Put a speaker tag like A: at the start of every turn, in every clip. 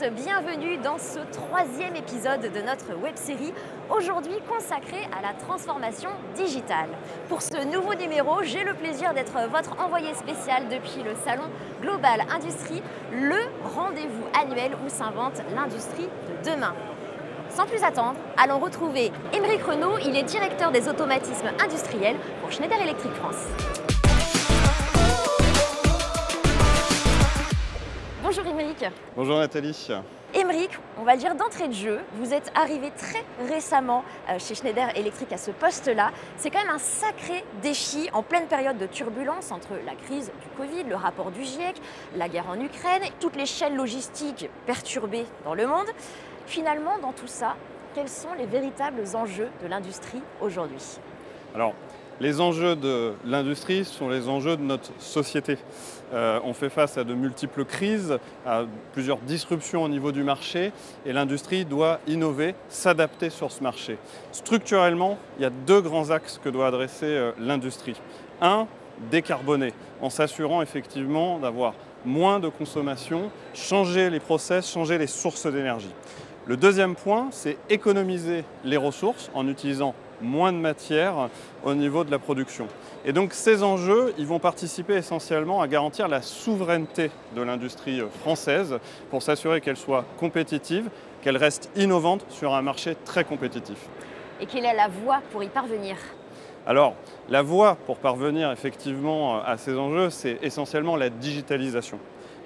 A: bienvenue dans ce troisième épisode de notre web-série, aujourd'hui consacrée à la transformation digitale. Pour ce nouveau numéro, j'ai le plaisir d'être votre envoyé spécial depuis le salon Global Industrie, le rendez-vous annuel où s'invente l'industrie de demain. Sans plus attendre, allons retrouver Aymeric Renaud, il est directeur des automatismes industriels pour Schneider Electric France. Bonjour Aymeric.
B: Bonjour Nathalie.
A: Aymeric, on va le dire d'entrée de jeu, vous êtes arrivé très récemment chez Schneider Electric à ce poste-là. C'est quand même un sacré défi en pleine période de turbulence entre la crise du Covid, le rapport du GIEC, la guerre en Ukraine, toutes les chaînes logistiques perturbées dans le monde. Finalement, dans tout ça, quels sont les véritables enjeux de l'industrie aujourd'hui?
B: Alors, les enjeux de l'industrie sont les enjeux de notre société. On fait face à de multiples crises, à plusieurs disruptions au niveau du marché et l'industrie doit innover, s'adapter sur ce marché. Structurellement, il y a deux grands axes que doit adresser l'industrie. Un, décarboner, en s'assurant effectivement d'avoir moins de consommation, changer les process, changer les sources d'énergie. Le deuxième point, c'est économiser les ressources en utilisant moins de matière au niveau de la production. Et donc ces enjeux, ils vont participer essentiellement à garantir la souveraineté de l'industrie française pour s'assurer qu'elle soit compétitive, qu'elle reste innovante sur un marché très compétitif.
A: Et quelle est la voie pour y parvenir?
B: Alors, la voie pour parvenir effectivement à ces enjeux, c'est essentiellement la digitalisation.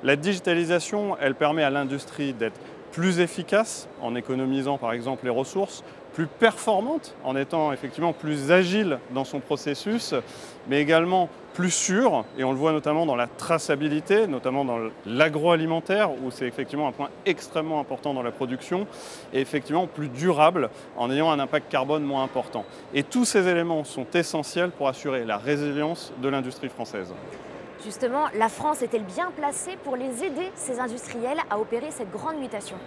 B: La digitalisation, elle permet à l'industrie d'être plus efficace en économisant par exemple les ressources, plus performante en étant effectivement plus agile dans son processus, mais également plus sûre, et on le voit notamment dans la traçabilité, notamment dans l'agroalimentaire, où c'est effectivement un point extrêmement important dans la production, et effectivement plus durable en ayant un impact carbone moins important. Et tous ces éléments sont essentiels pour assurer la résilience de l'industrie française.
A: Justement, la France est-elle bien placée pour les aider, ces industriels, à opérer cette grande mutation?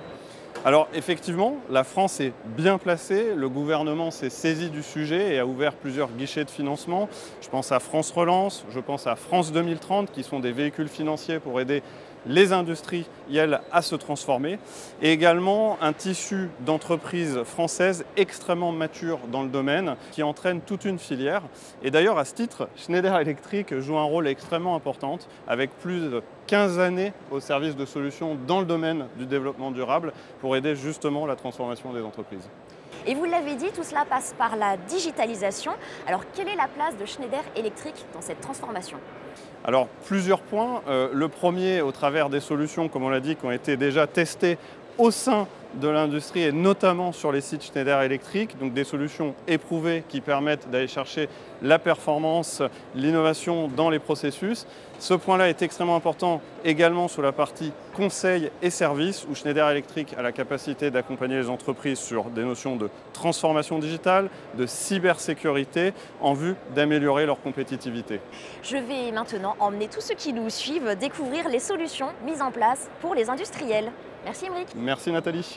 B: Alors effectivement, la France est bien placée, le gouvernement s'est saisi du sujet et a ouvert plusieurs guichets de financement. Je pense à France Relance, je pense à France 2030 qui sont des véhicules financiers pour aider les industriels à se transformer et également un tissu d'entreprises françaises extrêmement mature dans le domaine qui entraîne toute une filière. Et d'ailleurs à ce titre, Schneider Electric joue un rôle extrêmement important avec plus de 15 années au service de solutions dans le domaine du développement durable pour aider justement la transformation des entreprises.
A: Et vous l'avez dit, tout cela passe par la digitalisation. Alors quelle est la place de Schneider Electric dans cette transformation?
B: Alors plusieurs points. Le premier au travers des solutions, comme on l'a dit, qui ont été déjà testées au sein de l'industrie et notamment sur les sites Schneider Electric, donc des solutions éprouvées qui permettent d'aller chercher la performance, l'innovation dans les processus. Ce point-là est extrêmement important également sur la partie conseil et services où Schneider Electric a la capacité d'accompagner les entreprises sur des notions de transformation digitale, de cybersécurité en vue d'améliorer leur compétitivité.
A: Je vais maintenant emmener tous ceux qui nous suivent découvrir les solutions mises en place pour les industriels. Merci Aymeric.
B: Merci Nathalie.